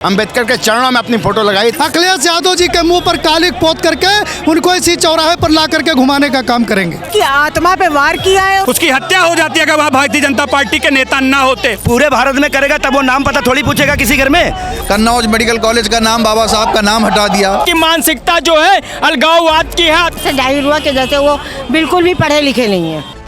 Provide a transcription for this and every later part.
अंबेडकर के चरणों में अपनी फोटो लगाई। अखिलेश यादव जी के मुंह पर कालिक पोत करके उनको इसी चौराहे पर ला करके घुमाने का काम करेंगे। कि आत्मा पे वार किया है, उसकी हत्या हो जाती है अगर वहाँ भारतीय जनता पार्टी के नेता ना होते। पूरे भारत में करेगा तब वो नाम पता थोड़ी पूछेगा किसी घर में। कन्नौज मेडिकल कॉलेज का नाम बाबा साहब का नाम हटा दिया। की मानसिकता जो है अलगाववाद की है। जाहिर हुआ कि जैसे वो बिल्कुल भी पढ़े लिखे नहीं है।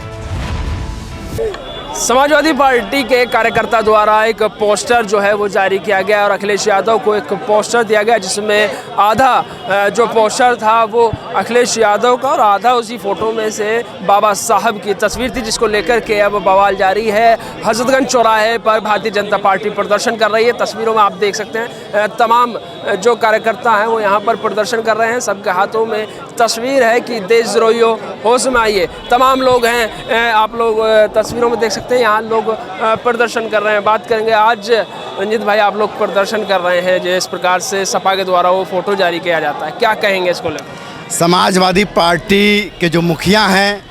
समाजवादी पार्टी के कार्यकर्ता द्वारा एक पोस्टर जो है वो जारी किया गया और अखिलेश यादव को एक पोस्टर दिया गया जिसमें आधा जो पोस्टर था वो अखिलेश यादव का और आधा उसी फोटो में से बाबा साहब की तस्वीर थी, जिसको लेकर के अब बवाल जारी है। हजरतगंज चौराहे पर भारतीय जनता पार्टी प्रदर्शन कर रही है। तस्वीरों में आप देख सकते हैं तमाम जो कार्यकर्ता हैं वो यहाँ पर प्रदर्शन कर रहे हैं। सबके हाथों में तस्वीर है कि देशद्रोहियों होश में आइए। तमाम लोग हैं, आप लोग तस्वीरों में देख सकते हैं, यहाँ लोग प्रदर्शन कर रहे हैं। बात करेंगे आज रंजीत भाई, आप लोग प्रदर्शन कर रहे हैं जिस प्रकार से सपा के द्वारा वो फोटो जारी किया जाता है, क्या कहेंगे इसको लेकर? समाजवादी पार्टी के जो मुखिया हैं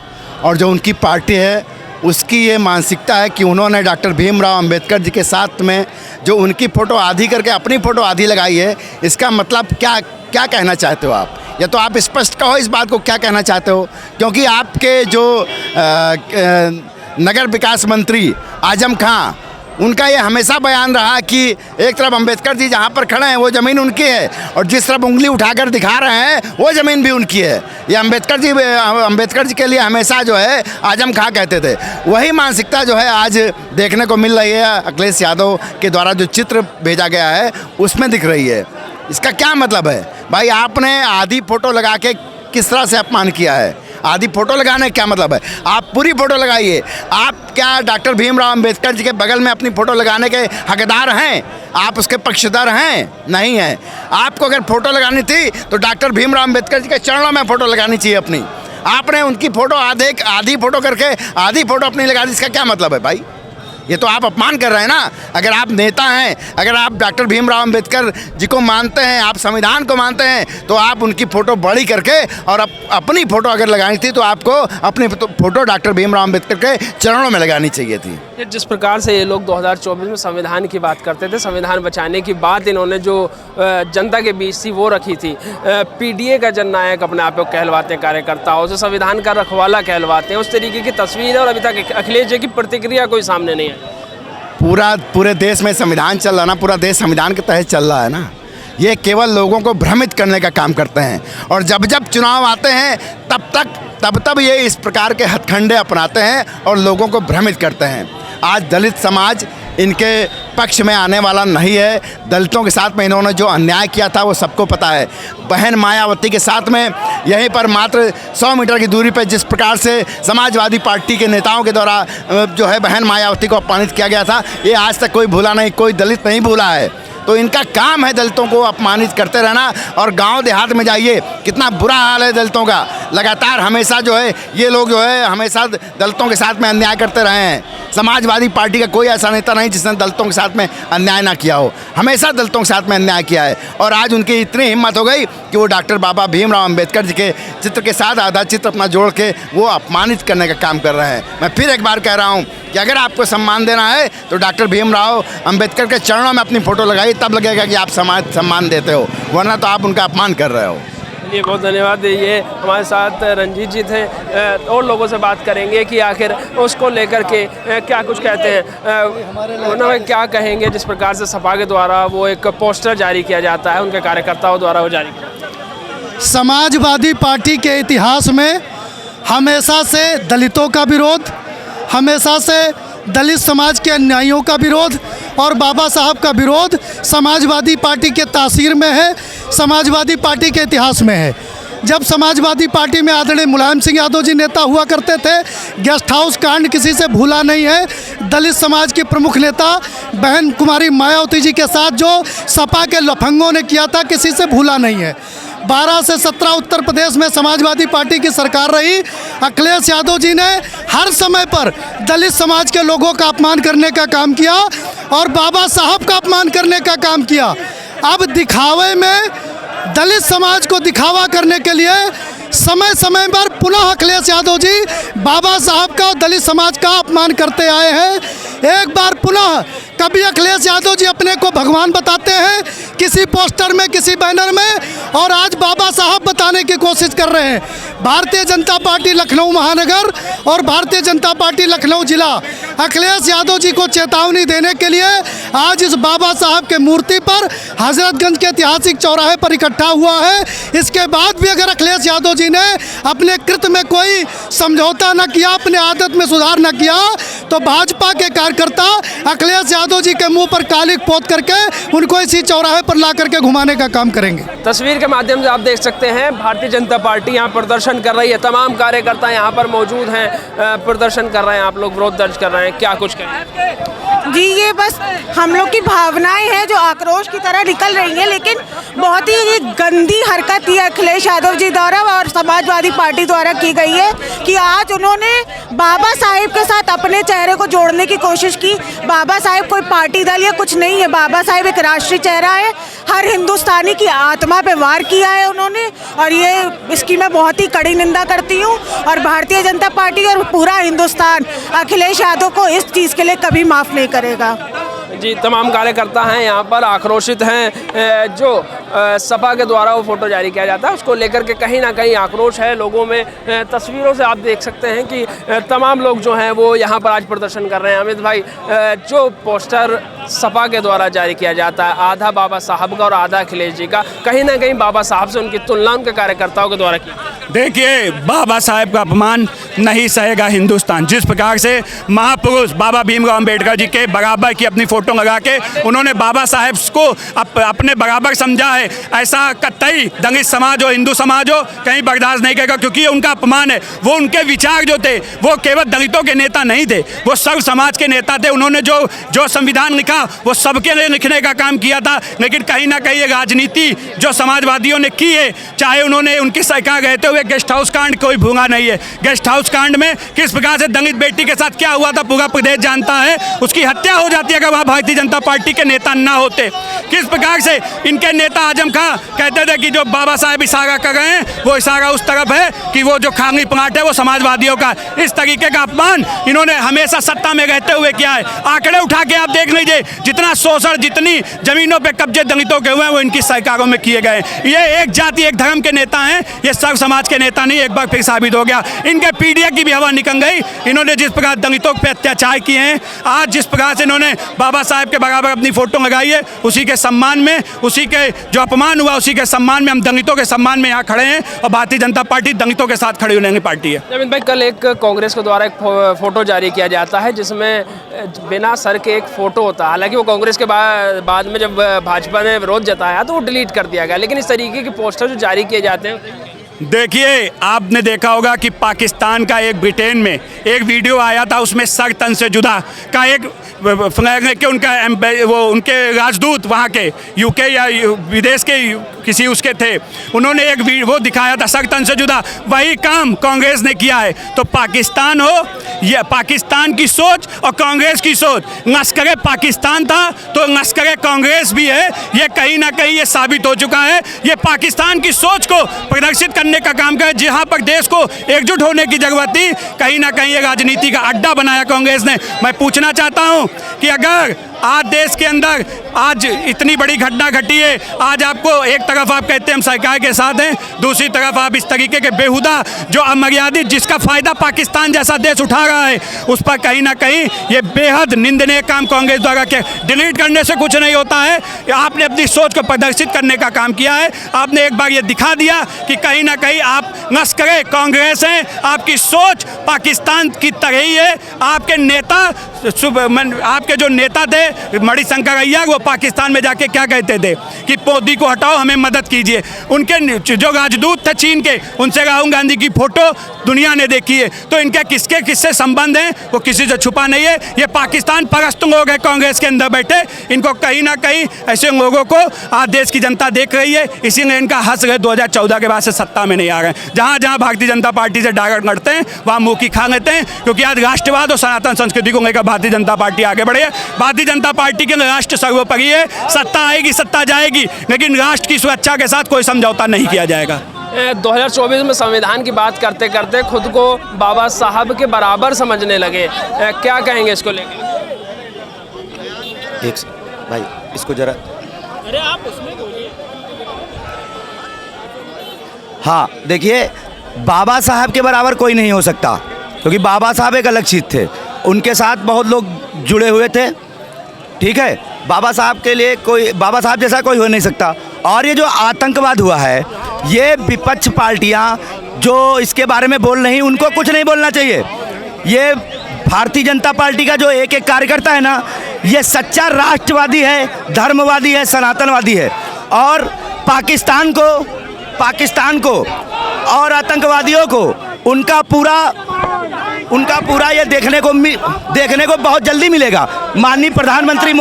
और जो उनकी पार्टी है उसकी ये मानसिकता है कि उन्होंने डॉक्टर भीमराव अंबेडकर जी के साथ में जो उनकी फ़ोटो आधी करके अपनी फ़ोटो आधी लगाई है। इसका मतलब क्या कहना चाहते हो आप? या तो आप स्पष्ट कहो इस बात को, क्या कहना चाहते हो? क्योंकि आपके जो नगर विकास मंत्री आजम खां, उनका ये हमेशा बयान रहा कि एक तरफ अंबेडकर जी जहाँ पर खड़े हैं वो ज़मीन उनकी है और जिस तरफ उंगली उठाकर दिखा रहे हैं वो ज़मीन भी उनकी है। ये अंबेडकर जी के लिए हमेशा जो है आजम खां कहते थे। वही मानसिकता जो है आज देखने को मिल रही है। अखिलेश यादव के द्वारा जो चित्र भेजा गया है उसमें दिख रही है। इसका क्या मतलब है भाई? आपने आधी फ़ोटो लगा के किस तरह से अपमान किया है? आधी फ़ोटो लगाने का क्या मतलब है? आप पूरी फ़ोटो लगाइए। आप क्या डॉक्टर भीमराव अंबेडकर जी के बगल में अपनी फ़ोटो लगाने के हकदार हैं? आप उसके पक्षधर हैं? नहीं हैं। आपको अगर फ़ोटो लगानी थी तो डॉक्टर भीमराव अंबेडकर जी के चरणों में फ़ोटो लगानी चाहिए अपनी। आपने उनकी फ़ोटो आधी फ़ोटो करके आधी फ़ोटो अपनी लगा दी। इसका क्या मतलब है भाई? ये तो आप अपमान कर रहे हैं ना। अगर आप नेता हैं, अगर आप डॉक्टर भीमराव अंबेडकर जी को मानते हैं, आप संविधान को मानते हैं, तो आप उनकी फ़ोटो बड़ी करके और अपनी फ़ोटो अगर लगानी थी तो आपको अपनी फ़ोटो डॉक्टर भीमराव अंबेडकर के चरणों में लगानी चाहिए थी। जिस प्रकार से ये लोग 2024 में संविधान की बात करते थे, संविधान बचाने की बात इन्होंने जो जनता के बीच थी वो रखी थी। पीडीए का जननायक अपने आप को कहलवाते हैं कार्यकर्ताओं से, संविधान का रखवाला कहलवाते हैं। उस तरीके की तस्वीर है और अभी तक अखिलेश जी की प्रतिक्रिया कोई सामने नहीं है। पूरे देश में संविधान चल रहा ना, पूरा देश संविधान के तहत चल रहा है ना। ये केवल लोगों को भ्रमित करने का काम करते हैं और जब चुनाव आते हैं तब ये इस प्रकार के हथकंडे अपनाते हैं और लोगों को भ्रमित करते हैं। आज दलित समाज इनके पक्ष में आने वाला नहीं है। दलितों के साथ में इन्होंने जो अन्याय किया था वो सबको पता है। बहन मायावती के साथ में यहीं पर मात्र 100 मीटर की दूरी पर जिस प्रकार से समाजवादी पार्टी के नेताओं के द्वारा जो है बहन मायावती को अपमानित किया गया था, ये आज तक कोई भूला नहीं, कोई दलित नहीं भूला है। तो इनका काम है दलितों को अपमानित करते रहना। और गांव देहात में जाइए, कितना बुरा हाल है दलितों का। लगातार हमेशा जो है ये लोग जो है हमेशा दलितों के साथ में अन्याय करते रहे हैं। समाजवादी पार्टी का कोई ऐसा नेता नहीं जिसने दलितों के साथ में अन्याय ना किया हो। हमेशा दलितों के साथ में अन्याय किया है और आज उनकी इतनी हिम्मत हो गई कि वो डॉक्टर बाबा भीमराव अंबेडकर जी के चित्र के साथ आधा चित्र अपना जोड़ के वो अपमानित करने का काम कर रहे हैं। मैं फिर एक बार कह रहा हूँ कि अगर आपको सम्मान देना है तो डॉक्टर भीमराव अंबेडकर के चरणों में अपनी फ़ोटो लगाइए, तब लगेगा कि आप सम्मान देते हो, वरना तो आप उनका अपमान कर रहे हो। ये बहुत धन्यवाद। ये हमारे साथ रंजीत जी थे। और लोगों से बात करेंगे कि आखिर उसको लेकर के क्या कुछ कहते हैं, उन्होंने क्या कहेंगे जिस प्रकार से सपा के द्वारा वो एक पोस्टर जारी किया जाता है, उनके कार्यकर्ताओं द्वारा वो जारी किया जाता है। समाजवादी पार्टी के इतिहास में हमेशा से दलितों का विरोध, हमेशा से दलित समाज के अन्यायियों का विरोध और बाबा साहब का विरोध समाजवादी पार्टी के तासीर में है, समाजवादी पार्टी के इतिहास में है। जब समाजवादी पार्टी में आदरणीय मुलायम सिंह यादव जी नेता हुआ करते थे, गेस्ट हाउस कांड किसी से भूला नहीं है। दलित समाज के प्रमुख नेता बहन कुमारी मायावती जी के साथ जो सपा के लफंगों ने किया था, किसी से भूला नहीं है। 12 से 17 उत्तर प्रदेश में समाजवादी पार्टी की सरकार रही। अखिलेश यादव जी ने हर समय पर दलित समाज के लोगों का अपमान करने का काम किया और बाबा साहब का अपमान करने का काम किया। अब दिखावे में दलित समाज को दिखावा करने के लिए समय समय पर पुनः अखिलेश यादव जी बाबा साहब का और दलित समाज का अपमान करते आए हैं। एक बार पुनः कभी अखिलेश यादव जी अपने को भगवान बताते हैं किसी पोस्टर में, किसी बैनर में, और आज बाबा साहब बताने की कोशिश कर रहे हैं। भारतीय जनता पार्टी लखनऊ महानगर और भारतीय जनता पार्टी लखनऊ जिला अखिलेश यादव जी को चेतावनी देने के लिए आज इस बाबा साहब के मूर्ति पर हजरतगंज के ऐतिहासिक चौराहे पर इकट्ठा हुआ है। इसके बाद भी अगर अखिलेश यादव जी ने अपने कृत्य में कोई समझौता न किया, अपने आदत में सुधार न किया, तो भाजपा के कार्यकर्ता अखिलेश यादव जी के मुंह पर कालिक पोत करके उनको इसी चौराहे पर ला करके घुमाने का काम करेंगे। तस्वीर के माध्यम से आप देख सकते हैं भारतीय जनता पार्टी यहाँ प्रदर्शन कर रही है, तमाम कार्यकर्ता यहाँ पर मौजूद हैं, प्रदर्शन कर रहे हैं, आप लोग विरोध दर्ज कर रहे हैं, क्या कुछ करें? जी, ये बस हम लोग की भावनाएं हैं जो आक्रोश की तरह निकल रही हैं, लेकिन बहुत ही गंदी हरकत ये अखिलेश यादव जी द्वारा और समाजवादी पार्टी द्वारा की गई है कि आज उन्होंने बाबा साहेब के साथ अपने चेहरे को जोड़ने की कोशिश की। बाबा साहेब कोई पार्टी दल या कुछ नहीं है, बाबा साहेब एक राष्ट्रीय चेहरा है, हर हिंदुस्तानी की आत्मा पे वार किया है उन्होंने, और ये इसकी मैं बहुत ही कड़ी निंदा करती हूँ। और भारतीय जनता पार्टी और पूरा हिंदुस्तान अखिलेश यादव को इस चीज़ के लिए कभी माफ़ नहीं करेगा। जी, तमाम कार्यकर्ता हैं यहाँ पर आक्रोशित हैं। जो सपा के द्वारा वो फोटो जारी किया जाता है उसको लेकर के कहीं ना कहीं आक्रोश है लोगों में। तस्वीरों से आप देख सकते हैं कि तमाम लोग जो हैं वो यहाँ पर आज प्रदर्शन कर रहे हैं। अमित भाई, जो पोस्टर सपा के द्वारा जारी किया जाता है, आधा बाबा साहब का और आधा अखिलेश जी का, कहीं ना कहीं बाबा साहब से उनकी तुलना उनके कार्यकर्ताओं के द्वारा की। देखिए, बाबा साहेब का अपमान नहीं सहेगा हिंदुस्तान। जिस प्रकार से महापुरुष बाबा भीमराव अंबेडकर जी के बराबर की अपनी फोटो लगा के उन्होंने बाबा साहेब को अपने बराबर समझा है, ऐसा कतई दलित समाज हो, हिंदू समाज हो, कहीं बर्दाश्त नहीं करेगा, क्योंकि उनका अपमान है। वो उनके विचार जो थे वो केवल दलितों के नेता नहीं थे, वो सर्व समाज के नेता थे। उन्होंने जो संविधान लिखा वो सबके लिए लिखने का काम किया था। लेकिन कहीं ना कहीं ये राजनीति जो समाजवादियों ने की है, चाहे उन्होंने उनकी सरकार रहते हुए गेस्ट हाउस कांड कोई भूला नहीं है। गेस्ट हाउस कांड में किस प्रकार से दलित बेटी के साथ क्या हुआ था पूरा प्रदेश जानता है। उसकी हत्या हो जाती है अगर वहाँ भारतीय जनता पार्टी के नेता ना होते। किस प्रकार से इनके नेता आजम खां कहते थे कि जो बाबा साहेब इशारा कर रहे हैं वो इशारा उस तरफ है कि वो जो खांगी प्लाट है वो समाजवादियों का। इस तरीके का अपमान इन्होंने हमेशा सत्ता में रहते हुए किया है। आंकड़े उठा के आप देख लीजिए, जितना शोषण, जितनी जमीनों पे कब्जे दलितों के हुए हैं वो इनकी सरकारों में किए गए। ये एक जाति एक धर्म के नेता हैं, ये सर्व समाज के नेता नहीं। एक बार फिर साबित हो गया, इनके पीडीए की भी हवा निकल गई। इन्होंने जिस प्रकार दलितों पे अत्याचार किए हैं, आज जिस प्रकार से इन्होंने बाबा साहेब के बराबर अपनी फोटो लगाई है, उसी के सम्मान में, उसी के जो अपमान हुआ उसी के सम्मान में हम दलितों के सम्मान में यहाँ खड़े हैं और भारतीय जनता पार्टी दलितों के साथ खड़ी होने की पार्टी है। अमित भाई, कल एक कांग्रेस के द्वारा एक फोटो जारी किया जाता है जिसमें बिना सर के एक फोटो होता है। हालांकि वो कांग्रेस के बाद में जब भाजपा ने विरोध जताया तो वो डिलीट कर दिया गया, लेकिन इस तरीके के पोस्टर जो जारी किए जाते हैं। देखिए, आपने देखा होगा कि पाकिस्तान का एक ब्रिटेन में एक वीडियो आया था, उसमें सर तन से जुदा का एक फ्लैग के उनके राजदूत वहाँ के यूके या विदेश के किसी उसके थे, उन्होंने एक वो दिखाया था सर तन से जुदा। वही काम कांग्रेस ने किया है। तो पाकिस्तान हो, ये पाकिस्तान की सोच और कांग्रेस की सोच, लश्कर पाकिस्तान था तो लश्कर कांग्रेस भी है। ये कहीं ना कहीं ये साबित हो चुका है। ये पाकिस्तान की सोच को प्रदर्शित करने का काम करे, जहाँ पर देश को एकजुट होने की जरूरत थी, कहीं ना कहीं ये राजनीति का अड्डा बनाया कांग्रेस ने। मैं पूछना चाहता हूँ कि अगर आज देश के अंदर आज इतनी बड़ी घटना घटी है, आज आपको एक तरफ आप कहते हैं हम सरकार के साथ हैं, दूसरी तरफ आप इस तरीके के बेहुदा जो अमर्यादित जिसका फ़ायदा पाकिस्तान जैसा देश उठा रहा है, उस पर कहीं ना कहीं ये बेहद निंदनीय काम कांग्रेस द्वारा के डिलीट करने से कुछ नहीं होता है। आपने अपनी सोच को प्रदर्शित करने का काम किया है। आपने एक बार ये दिखा दिया कि कहीं ना कहीं आप लश्कर कांग्रेस हैं, आपकी सोच पाकिस्तान की तरह ही है। आपके नेता आपके जो नेता थे मणिशंकर अय्यर, वो पाकिस्तान में जाके क्या कहते थे कि मोदी को हटाओ, हमें मदद कीजिए। उनके जो राजदूत थे चीन के, उनसे राहुल गांधी की फोटो दुनिया ने देखी है। तो इनके किससे संबंध हैं वो किसी से छुपा नहीं है। ये पाकिस्तान परस्त लोग हैं कांग्रेस के अंदर बैठे। इनको कहीं ना कहीं ऐसे लोगों को आज देश की जनता देख रही है, इसीलिए इनका हंस रहे 2014 के बाद से सत्ता में नहीं आ रहे। जहाँ जहाँ भारतीय जनता पार्टी से डायरेक्ट लड़ते हैं वहाँ मुँह की खा लेते हैं, क्योंकि आज राष्ट्रवाद और सनातन संस्कृति को लेकर भारतीय जनता पार्टी आगे बढ़ी है। भारतीय जनता पार्टी के राष्ट्र सर्वोपरि है। सत्ता आएगी, सत्ता जाएगी, लेकिन राष्ट्र की सुरक्षा के साथ कोई समझौता नहीं किया जाएगा। 2024 में संविधान की बात करते करते खुद को बाबा साहब के बराबर समझने लगे, क्या कहेंगे इसको लेकर? एक भाई इसको जरा, अरे आप उसमें बोलिए। हाँ देखिए, बाबा साहब के बराबर कोई नहीं हो सकता, क्योंकि बाबा साहब एक अलग चीज़ थे, उनके साथ बहुत लोग जुड़े हुए थे। ठीक है, बाबा साहब के लिए कोई, बाबा साहब जैसा कोई हो नहीं सकता। और ये जो आतंकवाद हुआ है, ये विपक्ष पार्टियां जो इसके बारे में बोल रही, उनको कुछ नहीं बोलना चाहिए। ये भारतीय जनता पार्टी का जो एक एक कार्यकर्ता है ना, ये सच्चा राष्ट्रवादी है, धर्मवादी है, सनातनवादी है। और पाकिस्तान को और आतंकवादियों को उनका पूरा ये देखने को बहुत जल्दी मिलेगा। माननीय प्रधानमंत्री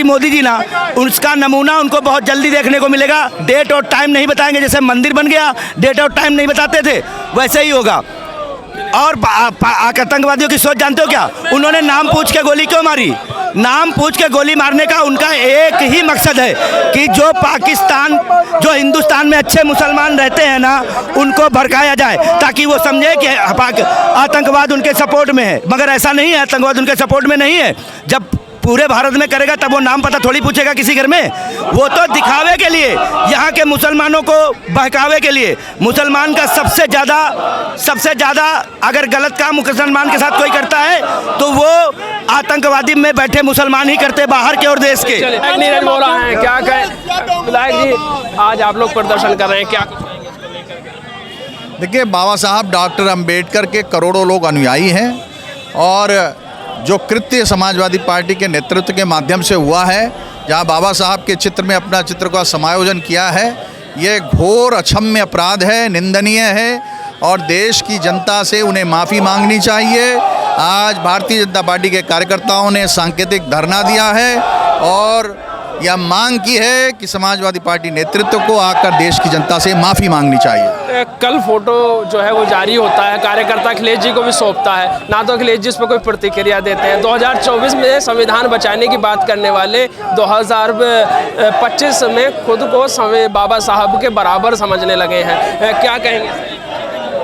मोदी जी ना उसका नमूना उनको बहुत जल्दी देखने को मिलेगा। डेट और टाइम नहीं बताएंगे, जैसे मंदिर बन गया डेट और टाइम नहीं बताते थे, वैसे ही होगा। और आतंकवादियों की सोच जानते हो क्या? उन्होंने नाम पूछ के गोली क्यों मारी? नाम पूछ के गोली मारने का उनका एक ही मकसद है कि जो हिंदुस्तान में अच्छे मुसलमान रहते हैं ना, उनको भड़काया जाए, ताकि वो समझे कि आतंकवाद उनके सपोर्ट में है। मगर ऐसा नहीं है, आतंकवाद उनके सपोर्ट में नहीं है। जब पूरे भारत में करेगा तब वो नाम पता थोड़ी पूछेगा किसी घर में। वो तो दिखावे के लिए, यहाँ के मुसलमानों को बहकावे के लिए। मुसलमान का सबसे ज़्यादा अगर गलत काम मुसलमान के साथ कोई करता है तो वो आतंकवादी में बैठे मुसलमान ही करते, बाहर के और देश के। नीरज बोल रहे हैं, क्या कहें विधायक जी, आज आप लोग प्रदर्शन कर रहे हैं, क्या? देखिए, बाबा साहब डॉक्टर अंबेडकर के करोड़ों लोग अनुयायी हैं, और जो कृत्य समाजवादी पार्टी के नेतृत्व के माध्यम से हुआ है, जहां बाबा साहब के चित्र में अपना चित्र का समायोजन किया है, ये घोर अक्षम्य अपराध है, निंदनीय है, और देश की जनता से उन्हें माफ़ी मांगनी चाहिए। आज भारतीय जनता पार्टी के कार्यकर्ताओं ने सांकेतिक धरना दिया है और यह मांग की है कि समाजवादी पार्टी नेतृत्व को आकर देश की जनता से माफ़ी मांगनी चाहिए। कल फोटो जो है वो जारी होता है, कार्यकर्ता अखिलेश जी को भी सौंपता है, ना तो अखिलेश जी इस पर कोई प्रतिक्रिया देते हैं। 2024 में संविधान बचाने की बात करने वाले 2025 में खुद को बाबा साहब के बराबर समझने लगे हैं, क्या कहेंगे?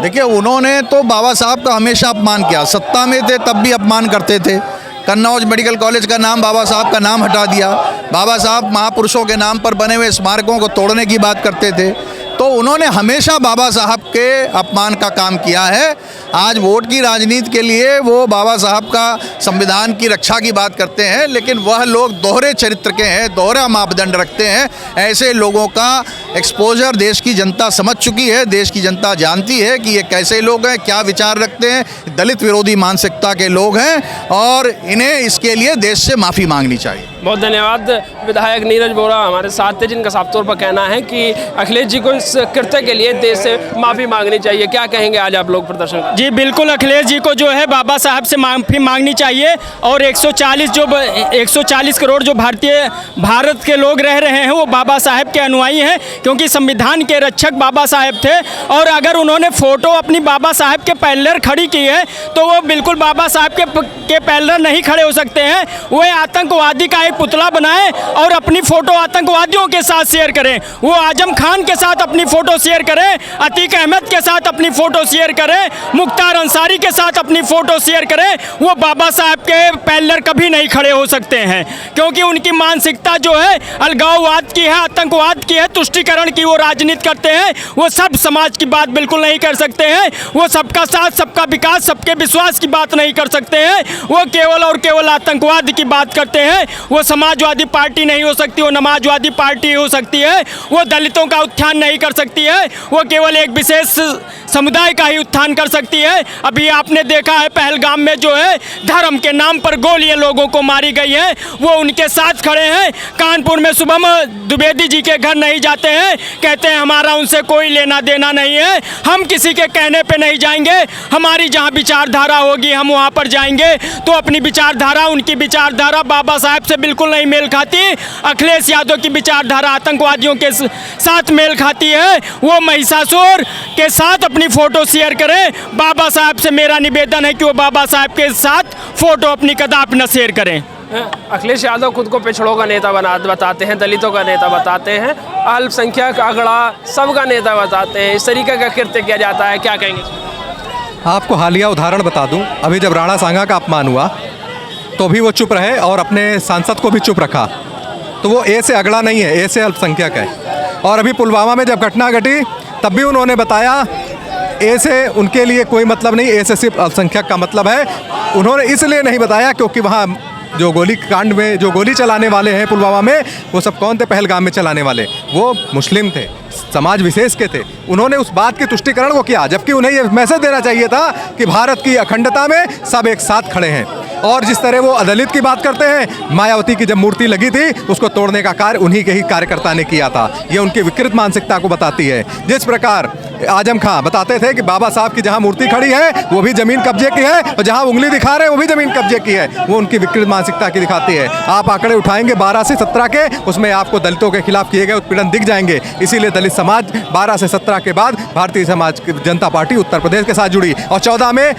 देखिए, उन्होंने तो बाबा साहब का हमेशा अपमान किया, सत्ता में थे तब भी अपमान करते थे। कन्नौज मेडिकल कॉलेज का नाम बाबा साहब का नाम हटा दिया, बाबा साहब महापुरुषों के नाम पर बने हुए स्मारकों को तोड़ने की बात करते थे। तो उन्होंने हमेशा बाबा साहब के अपमान का काम किया है। आज वोट की राजनीति के लिए वो बाबा साहब का संविधान की रक्षा की बात करते हैं, लेकिन वह लोग दोहरे चरित्र के हैं, दोहरा मापदंड रखते हैं। ऐसे लोगों का एक्सपोजर देश की जनता समझ चुकी है, देश की जनता जानती है कि ये कैसे लोग हैं, क्या विचार रखते हैं, दलित विरोधी मानसिकता के लोग हैं, और इन्हें इसके लिए देश से माफ़ी मांगनी चाहिए। बहुत धन्यवाद। विधायक नीरज बोरा हमारे साथ थे, जिनका साफ तौर पर कहना है कि अखिलेश जी को इस कृत्य के लिए देश से माफ़ी मांगनी चाहिए। क्या कहेंगे आज आप लोग प्रदर्शन? जी बिल्कुल, अखिलेश जी को जो है बाबा साहब से माफ़ी मांगनी चाहिए। और 140 करोड़ जो भारत के लोग रह रहे हैं वो बाबा साहब के अनुयायी हैं, क्योंकि संविधान के रक्षक बाबा साहब थे। और अगर उन्होंने फ़ोटो अपनी बाबा साहब के पैरेलल खड़ी की है तो वो बिल्कुल बाबा साहब के पैरेलल नहीं खड़े हो सकते हैं। वो आतंकवादी का एक पुतला बनाएं और अपनी फ़ोटो आतंकवादियों के साथ शेयर करें। वो आजम खान के साथ अपनी फ़ोटो शेयर करें, अतीक अहमद के साथ अपनी फ़ोटो शेयर करें, मुख्तार अंसारी के साथ अपनी फ़ोटो शेयर करें। वो बाबा साहब के पैरेलल कभी नहीं खड़े हो सकते हैं, क्योंकि उनकी मानसिकता जो है अलगाववाद की है, आतंकवाद की है, तुष्टीकरण की वो राजनीति करते हैं। वो सब समाज की बात बिल्कुल नहीं कर सकते हैं। वो सबका साथ, सबका विकास, सबके विश्वास की बात नहीं कर सकते हैं। वो केवल और केवल आतंकवाद की बात करते हैं। वो समाजवादी पार्टी नहीं हो सकती, वो समाजवादी पार्टी हो सकती है। वो दलितों का उत्थान नहीं कर सकती है, वो केवल एक विशेष समुदाय का ही उत्थान कर सकती है। अभी आपने देखा है पहलगाम में जो है धर्म के नाम पर गोलियां लोगों को मारी गई हैं, वो उनके साथ खड़े हैं। कानपुर में शुभम द्विवेदी जी के घर नहीं जाते हैं, कहते हैं हमारा उनसे कोई लेना देना नहीं है, हम किसी के कहने पे नहीं जाएंगे, हमारी जहाँ विचारधारा होगी हम वहाँ पर जाएंगे। तो अपनी विचारधारा, उनकी विचारधारा बाबा साहब से बिल्कुल नहीं मेल खाती। अखिलेश यादव की विचारधारा आतंकवादियों के साथ मेल खाती है। वो महिषासुर के साथ अपनी फ़ोटो शेयर करें। बाबा साहब से मेरा निवेदन है कि वो बाबा साहब के साथ फ़ोटो अपनी कदापि न शेयर करें। अखिलेश यादव खुद को पिछड़ों का नेता बताते हैं, दलितों का नेता बताते हैं, अल्पसंख्यक अगड़ा सबका नेता बताते हैं। इस तरीके का कृत्य किया जाता है, क्या कहेंगे? आपको हालिया उदाहरण बता दूं, अभी जब राणा सांगा का अपमान हुआ तो भी वो चुप रहे और अपने सांसद को भी चुप रखा। तो वो ए से अगड़ा नहीं है, ए से अल्पसंख्यक है। और अभी पुलवामा में जब घटना घटी तब भी उन्होंने बताया ए से उनके लिए कोई मतलब नहीं, ए से सिर्फ अल्पसंख्यक का मतलब है। उन्होंने इसलिए नहीं बताया क्योंकि वहाँ जो गोली कांड में जो गोली चलाने वाले हैं पुलवामा में, वो सब कौन थे? पहलगाम में चलाने वाले, वो मुस्लिम थे, समाज विशेष के थे। उन्होंने उस बात की तुष्टिकरण को किया, जबकि उन्हें ये मैसेज देना चाहिए था कि भारत की अखंडता में सब एक साथ खड़े हैं। और जिस तरह वो अदलित की बात करते हैं, मायावती की जब मूर्ति लगी थी उसको तोड़ने का कार्य उन्हीं के ही कार्यकर्ता ने किया था। ये उनकी विकृत मानसिकता को बताती है। जिस प्रकार आजम खां बताते थे कि बाबा साहब की जहाँ मूर्ति खड़ी है वो भी ज़मीन कब्जे की है, और जहाँ उंगली दिखा रहे हैं वो भी ज़मीन कब्जे की है, वो उनकी विकृत मानसिकता की दिखाती है। आप आंकड़े उठाएंगे 12 से 17 के, उसमें आपको दलितों के खिलाफ किए गए उत्पीड़न दिख जाएंगे। इसीलिए दलित समाज 12 से 17 के बाद भारतीय समाज जनता पार्टी उत्तर प्रदेश के साथ जुड़ी और 14 में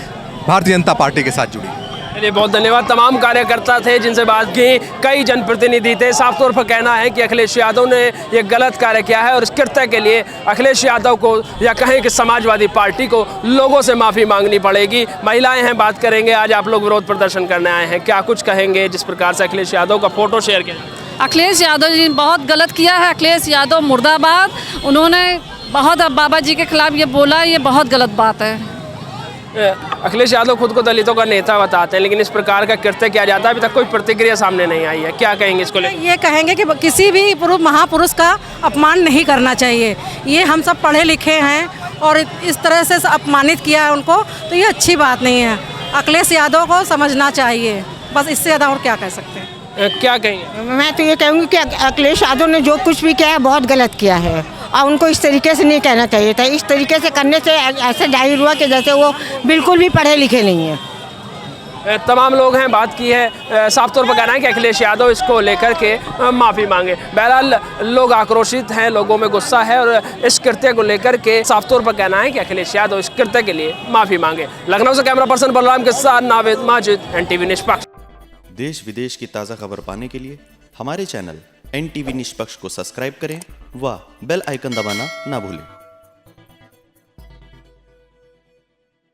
भारतीय जनता पार्टी के साथ जुड़ी। चलिए, बहुत धन्यवाद। तमाम कार्यकर्ता थे जिनसे बात की, कई जनप्रतिनिधि थे। साफ तौर पर कहना है कि अखिलेश यादव ने ये गलत कार्य किया है और इस कृत्य के लिए अखिलेश यादव को या कहें कि समाजवादी पार्टी को लोगों से माफ़ी मांगनी पड़ेगी। महिलाएं हैं, बात करेंगे। आज आप लोग विरोध प्रदर्शन करने आए हैं, क्या कुछ कहेंगे जिस प्रकार से अखिलेश यादव का फोटो शेयर किया? अखिलेश यादव जी ने बहुत गलत किया है। अखिलेश यादव मुर्दाबाद। उन्होंने बहुत बाबा जी के खिलाफ ये बोला, ये बहुत गलत बात है। अखिलेश यादव खुद को दलितों का नेता बताते हैं, लेकिन इस प्रकार का कृत्य किया जाता है, अभी तक कोई प्रतिक्रिया सामने नहीं आई है। क्या कहेंगे इसको लेकर? ये कहेंगे कि किसी भी महापुरुष का अपमान नहीं करना चाहिए। ये हम सब पढ़े लिखे हैं और इस तरह से अपमानित किया है उनको, तो ये अच्छी बात नहीं है। अखिलेश यादव को समझना चाहिए, बस इससे ज़्यादा और क्या कह सकते हैं। क्या कहेंगे? मैं तो ये कहूँगी कि अखिलेश यादव ने जो कुछ भी किया है बहुत गलत किया है और उनको इस तरीके से नहीं कहना चाहिए था। इस तरीके से करने से ऐसे जाहिर हुआ कि जैसे वो बिल्कुल भी पढ़े लिखे नहीं हैं। तमाम लोग हैं, बात की है। साफ तौर पर कहना है कि अखिलेश यादव इसको लेकर के माफ़ी मांगे। बहरहाल लोग आक्रोशित हैं, लोगों में गुस्सा है और इस कृत्य को लेकर के साफ तौर पर कहना है कि अखिलेश यादव इस कृत्य के लिए माफ़ी मांगे। लखनऊ से कैमरा पर्सन बलराम के साथ नावेद माजिद, NTV निष्पक्ष। देश विदेश की ताज़ा खबर पाने के लिए हमारे चैनल NTV निष्पक्ष को सब्सक्राइब करें व बेल आइकन दबाना ना भूलें।